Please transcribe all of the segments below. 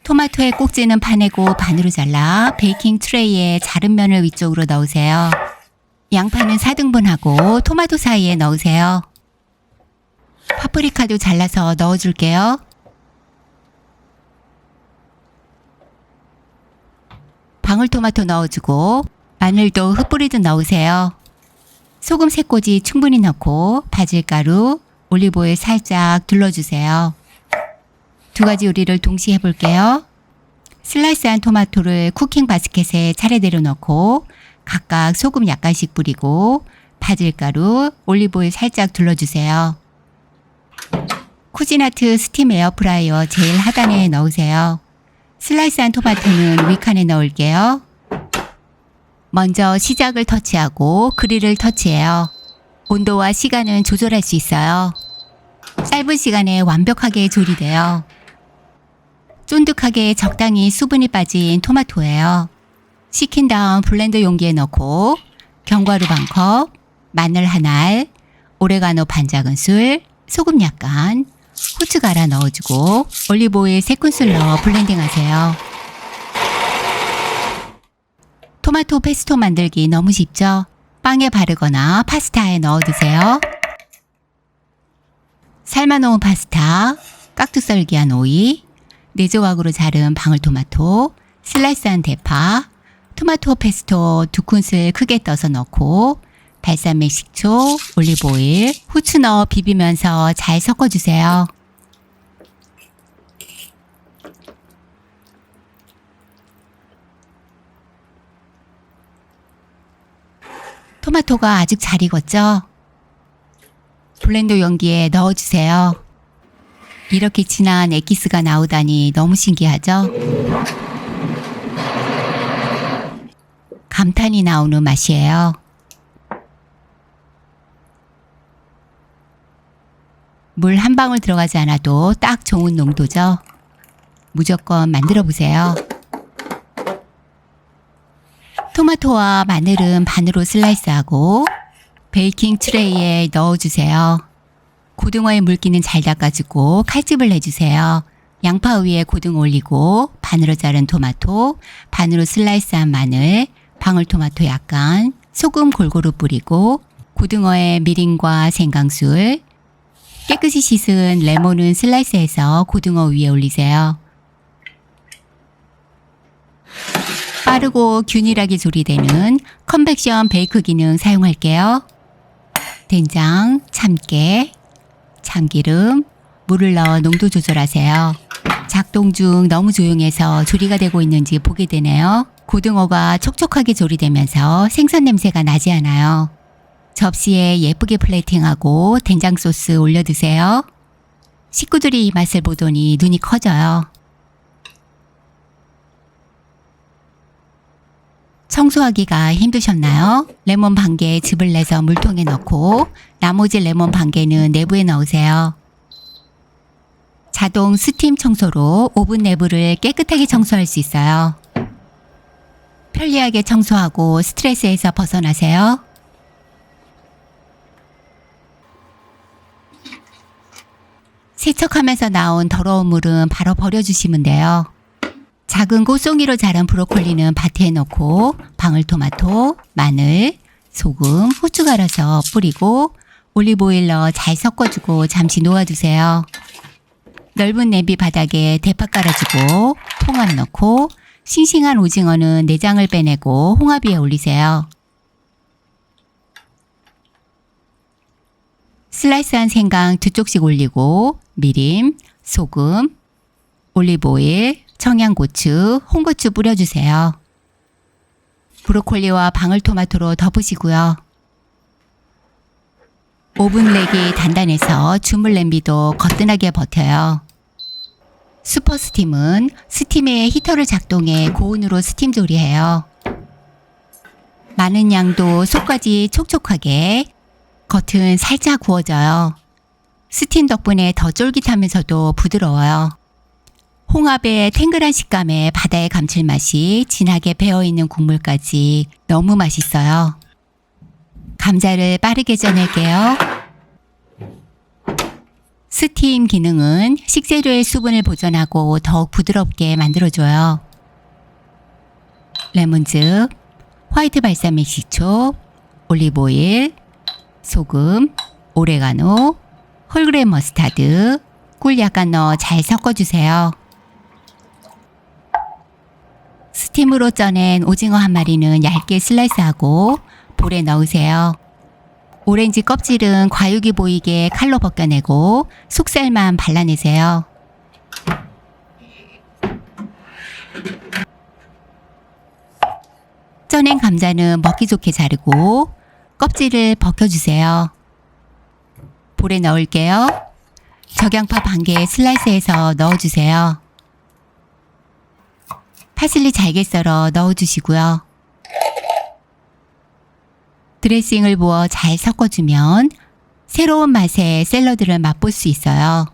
토마토의 꼭지는 파내고 반으로 잘라 베이킹 트레이에 자른 면을 위쪽으로 넣으세요. 양파는 4등분하고 토마토 사이에 넣으세요. 파프리카도 잘라서 넣어줄게요. 방울토마토 넣어주고 마늘도 흩뿌리듯 넣으세요. 소금 3꼬지 충분히 넣고 바질가루, 올리브오일 살짝 둘러주세요. 2가지 요리를 동시에 해볼게요. 슬라이스한 토마토를 쿠킹 바스켓에 차례대로 넣고 각각 소금 약간씩 뿌리고 바질가루, 올리브오일 살짝 둘러주세요. 쿠지나트 스팀 에어프라이어 제일 하단에 넣으세요. 슬라이스한 토마토는 위칸에 넣을게요. 먼저 시작을 터치하고 그릴을 터치해요. 온도와 시간은 조절할 수 있어요. 짧은 시간에 완벽하게 조리돼요. 쫀득하게 적당히 수분이 빠진 토마토예요. 식힌 다음 블렌더 용기에 넣고 견과류 반컵, 마늘 한 알, 오레가노 반작은술, 소금 약간, 후추 갈아 넣어주고 올리브오일 3큰술 넣어 블렌딩 하세요. 토마토 페스토 만들기 너무 쉽죠? 빵에 바르거나 파스타에 넣어 드세요. 삶아놓은 파스타, 깍두썰기한 오이, 4조각으로 자른 방울토마토, 슬라이스한 대파, 토마토 페스토 2큰술 크게 떠서 넣고 발사믹 식초, 올리브오일, 후추 넣어 비비면서 잘 섞어주세요. 토마토가 아직 잘 익었죠? 블렌더 용기에 넣어주세요. 이렇게 진한 엑기스가 나오다니 너무 신기하죠? 감탄이 나오는 맛이에요. 물 한 방울 들어가지 않아도 딱 좋은 농도죠? 무조건 만들어 보세요. 토마토와 마늘은 반으로 슬라이스하고 베이킹 트레이에 넣어주세요. 고등어의 물기는 잘 닦아주고 칼집을 내주세요. 양파 위에 고등어 올리고 반으로 자른 토마토, 반으로 슬라이스한 마늘, 방울토마토 약간, 소금 골고루 뿌리고 고등어에 미림과 생강술, 깨끗이 씻은 레몬은 슬라이스해서 고등어 위에 올리세요. 빠르고 균일하게 조리되는 컨벡션 베이크 기능 사용할게요. 된장, 참깨, 참기름, 물을 넣어 농도 조절하세요. 작동 중 너무 조용해서 조리가 되고 있는지 보게 되네요. 고등어가 촉촉하게 조리되면서 생선 냄새가 나지 않아요. 접시에 예쁘게 플레이팅하고 된장 소스 올려 드세요. 식구들이 이 맛을 보더니 눈이 커져요. 청소하기가 힘드셨나요? 레몬 반 개에 즙을 내서 물통에 넣고 나머지 레몬 반 개는 내부에 넣으세요. 자동 스팀 청소로 오븐 내부를 깨끗하게 청소할 수 있어요. 편리하게 청소하고 스트레스에서 벗어나세요. 세척하면서 나온 더러운 물은 바로 버려주시면 돼요. 작은 꽃송이로 자란 브로콜리는 밭에 넣고 방울토마토, 마늘, 소금, 후추 갈아서 뿌리고 올리브오일 넣어 잘 섞어주고 잠시 놓아두세요. 넓은 냄비 바닥에 대파 깔아주고 홍합 넣고 싱싱한 오징어는 내장을 빼내고 홍합 위에 올리세요. 슬라이스한 생강 2쪽씩 올리고 미림, 소금, 올리브오일, 청양고추, 홍고추 뿌려주세요. 브로콜리와 방울토마토로 덮으시고요. 오븐 렉이 단단해서 주물 냄비도 거뜬하게 버텨요. 슈퍼 스팀은 스팀의 히터를 작동해 고온으로 스팀 조리해요. 많은 양도 속까지 촉촉하게, 겉은 살짝 구워져요. 스팀 덕분에 더 쫄깃하면서도 부드러워요. 홍합의 탱글한 식감에 바다의 감칠맛이 진하게 배어있는 국물까지 너무 맛있어요. 감자를 빠르게 쪄낼게요. 스팀 기능은 식재료의 수분을 보존하고 더욱 부드럽게 만들어줘요. 레몬즙, 화이트 발사믹 식초, 올리브오일, 소금, 오레가노, 홀그레인 머스타드, 꿀 약간 넣어 잘 섞어주세요. 스팀으로 쪄낸 오징어 한 마리는 얇게 슬라이스하고 볼에 넣으세요. 오렌지 껍질은 과육이 보이게 칼로 벗겨내고 속살만 발라내세요. 쪄낸 감자는 먹기 좋게 자르고 껍질을 벗겨주세요. 볼에 넣을게요. 적양파 반 개 슬라이스해서 넣어주세요. 파슬리 잘게 썰어 넣어주시고요. 드레싱을 부어 잘 섞어주면 새로운 맛의 샐러드를 맛볼 수 있어요.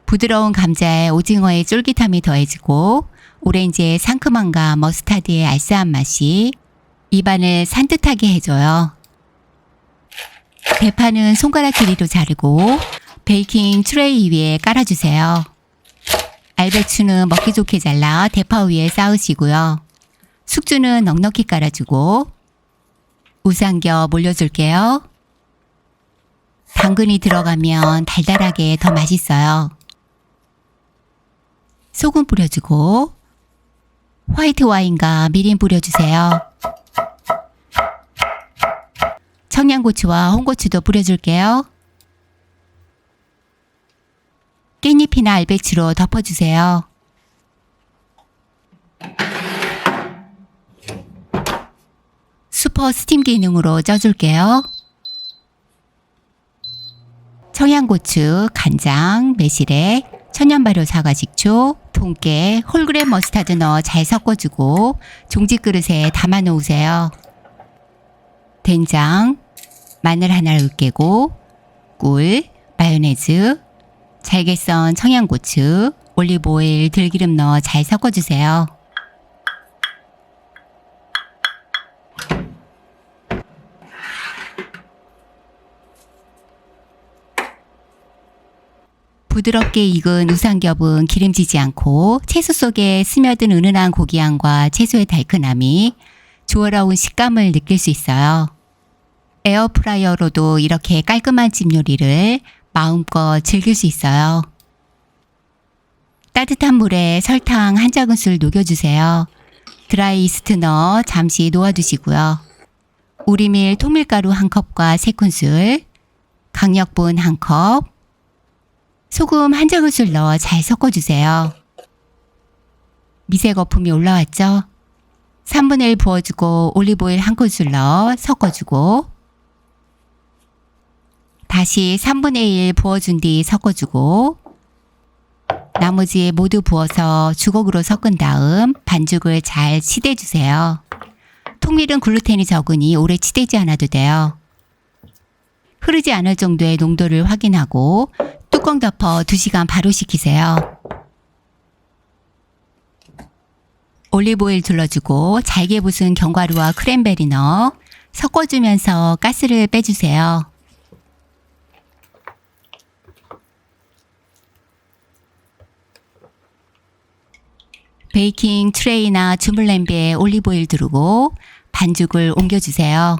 부드러운 감자에 오징어의 쫄깃함이 더해지고 오렌지의 상큼함과 머스타드의 알싸한 맛이 입안을 산뜻하게 해줘요. 대파는 손가락 길이로 자르고 베이킹 트레이 위에 깔아주세요. 알배추는 먹기 좋게 잘라 대파 위에 쌓으시고요. 숙주는 넉넉히 깔아주고 우삼겹 올려줄게요. 당근이 들어가면 달달하게 더 맛있어요. 소금 뿌려주고 화이트 와인과 미림 뿌려주세요. 청양고추와 홍고추도 뿌려줄게요. 깻잎이나 알배추로 덮어주세요. 슈퍼 스팀 기능으로 쪄줄게요. 청양고추, 간장, 매실액, 천연발효 사과식초, 통깨, 홀그레인 머스타드 넣어 잘 섞어주고 종지 그릇에 담아 놓으세요. 된장, 마늘 하나를 으깨고 꿀, 마요네즈, 잘게 썬 청양고추, 올리브오일, 들기름 넣어 잘 섞어주세요. 부드럽게 익은 우삼겹은 기름지지 않고 채소 속에 스며든 은은한 고기향과 채소의 달큰함이 조화로운 식감을 느낄 수 있어요. 에어프라이어로도 이렇게 깔끔한 찜 요리를 마음껏 즐길 수 있어요. 따뜻한 물에 설탕 한 작은술 녹여주세요. 드라이 이스트 넣어 잠시 놓아두시고요. 우리밀 통밀가루 1컵과 3큰술, 강력분 1컵, 소금 한 작은술 넣어 잘 섞어주세요. 미세 거품이 올라왔죠? 3분의 1 부어주고 올리브오일 1큰술 넣어 섞어주고 다시 3분의 1 부어준 뒤 섞어주고 나머지 모두 부어서 주걱으로 섞은 다음 반죽을 잘 치대주세요. 통밀은 글루텐이 적으니 오래 치대지 않아도 돼요. 흐르지 않을 정도의 농도를 확인하고 뚜껑 덮어 2시간 발효 시키세요. 올리브오일 둘러주고 잘게 부순 견과류와 크랜베리 넣어 섞어주면서 가스를 빼주세요. 베이킹 트레이나 주물 냄비에 올리브오일 두르고 반죽을 옮겨주세요.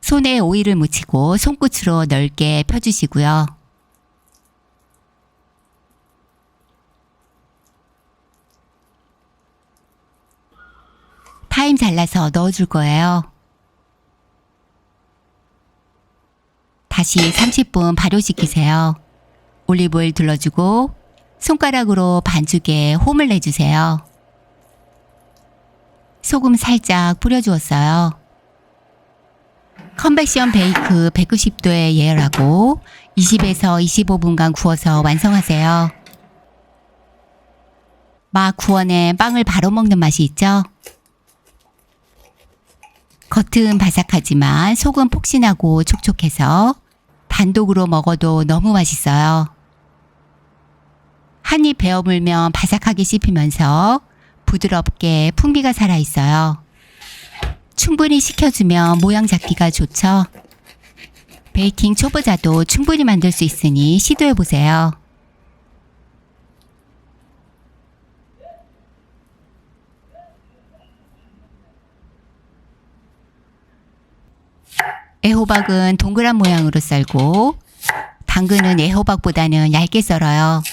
손에 오일을 묻히고 손끝으로 넓게 펴주시고요. 타임 잘라서 넣어줄 거예요. 다시 30분 발효시키세요. 올리브오일 둘러주고 손가락으로 반죽에 홈을 내주세요. 소금 살짝 뿌려주었어요. 컨벡션 베이크 190도에 예열하고 20에서 25분간 구워서 완성하세요. 막 구워낸 빵을 바로 먹는 맛이 있죠? 겉은 바삭하지만 속은 폭신하고 촉촉해서 단독으로 먹어도 너무 맛있어요. 한 입 베어 물면 바삭하게 씹히면서 부드럽게 풍미가 살아있어요. 충분히 식혀주면 모양 잡기가 좋죠. 베이킹 초보자도 충분히 만들 수 있으니 시도해보세요. 애호박은 동그란 모양으로 썰고 당근은 애호박보다는 얇게 썰어요.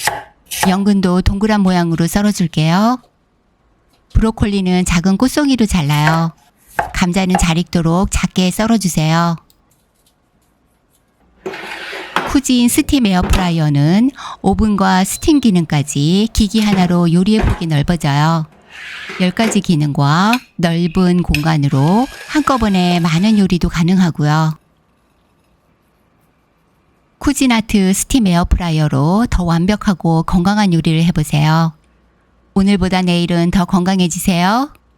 연근도 동그란 모양으로 썰어줄게요. 브로콜리는 작은 꽃송이로 잘라요. 감자는 잘 익도록 작게 썰어주세요. 쿠진 스팀 에어프라이어는 오븐과 스팀 기능까지 기기 하나로 요리의 폭이 넓어져요. 10가지 기능과 넓은 공간으로 한꺼번에 많은 요리도 가능하고요. 쿠진아트 스팀 에어프라이어로 더 완벽하고 건강한 요리를 해보세요. 오늘보다 내일은 더 건강해지세요.